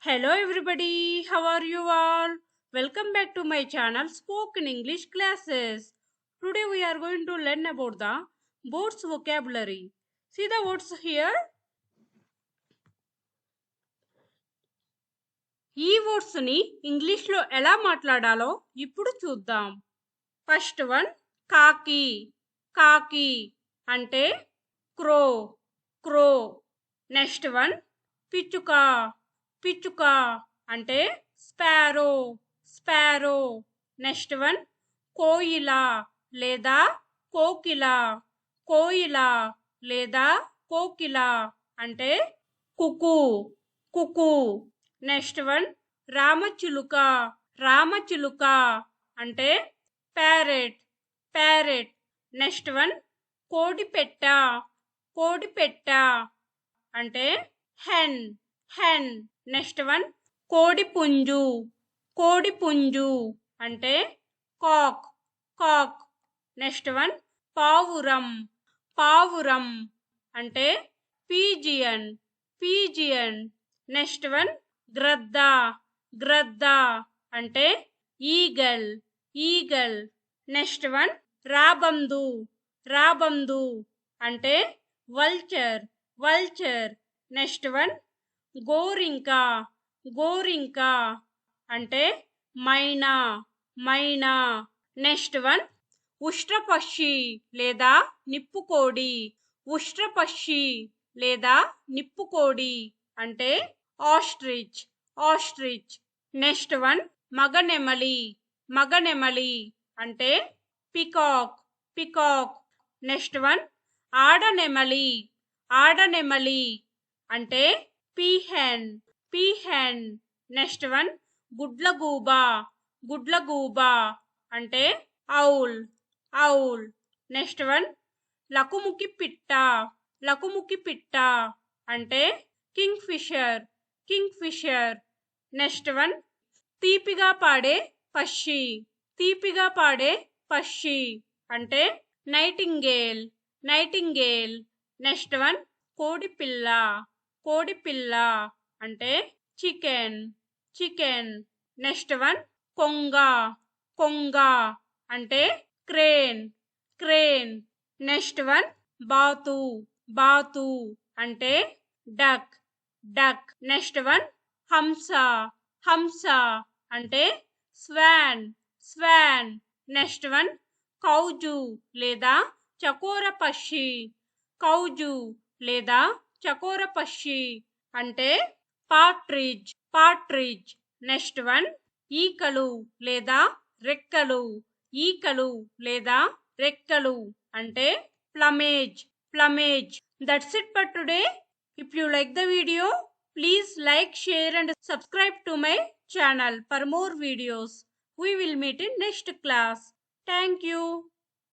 Hello everybody, how are you all? Welcome back to my channel Spoken English Classes. Today we are going to learn about the words vocabulary. See the words here? ఈ words ని English లో ఎలా మాట్లాడాలో ఇప్పుడు చూద్దాం. First one కాకి. కాకి అంటే క్రో. క్రో. నెక్స్ట్ వన్ పిచ్చుక. పిచ్చుక అంటే స్పారో. స్పారో. నెక్స్ట్ వన్ కోయిల లేదా కోకిల. కోయిల లేదా కోకిల అంటే కుకు. కుకు. నెక్స్ట్ వన్ రామచిలుక. రామచిలుక అంటే ప్యారెట్. ప్యారెట్. నెక్స్ట్ వన్ కోడిపెట్ట. కోడిపెట్ట అంటే హెన్. హెన్. నెక్స్ట్ వన్ కోడిపుంజు. కోడిపుంజు అంటే కాక్. కాక్. నెక్స్ట్ వన్ పావురం. పావురం అంటే పీజియన్. పీజియన్. నెక్స్ట్ వన్ గ్రద్ద. గ్రద్ద అంటే ఈగల్. ఈగల్. నెక్స్ట్ వన్ రాబందు. రాబందు అంటే వల్చర్. వల్చర్. నెక్స్ట్ వన్ గోరింక. గోరింక అంటే మైనా. మైనా. నెక్స్ట్ వన్ ఉష్ట్రపక్షి లేదా నిప్పుకోడి. ఉష్ట్రపక్షి లేదా నిప్పుకోడి అంటే ఆస్ట్రిచ్. ఆస్ట్రిచ్. నెక్స్ట్ వన్ మగనెమలి. మగనెమలి అంటే పికాక్. పికాక్. నెక్స్ట్ వన్ ఆడనెమలి. ఆడనెమలి అంటే పీహెన్. పీహెన్. నెక్స్ట్ వన్ గుడ్లగూబ. గుడ్లగూబ అంటే ఔల్. ఔల్. నెక్స్ట్ వన్ లకుముకి పిట్ట. లకుముకి పిట్ట అంటే kingfisher. Kingfisher. Next one తీపిగా పాడే పక్షి. తీపిగా పాడే పక్షి అంటే నైటింగేల్. నైటింగేల్. నెక్స్ట్ వన్ కోడిపిల్ల. కోడిపిల్ల అంటే చికెన్. చికెన్. నెక్స్ట్ వన్ కొంగ. కొంగ అంటే క్రేన్. క్రేన్. నెక్స్ట్ వన్ బాతు. బాతు అంటే డక్. డక్. నెక్స్ట్ వన్ హంస. హంస అంటే స్వాన్. స్వాన్. నెక్స్ట్ వన్ కౌజు లేదా చకోర పక్షి. కౌజు లేదా చకోర పక్షి అంటే పాట్రిజ్. పాట్రిజ్. నెక్స్ట్ వన్ ఈకలు లేదా రెక్కలు. ఈకలు లేదా రెక్కలు అంటే ప్లమేజ్. ప్లమేజ్. That's it for today. If you like the video, please like, share and subscribe to my channel for more videos. We will meet in next class. Thank you.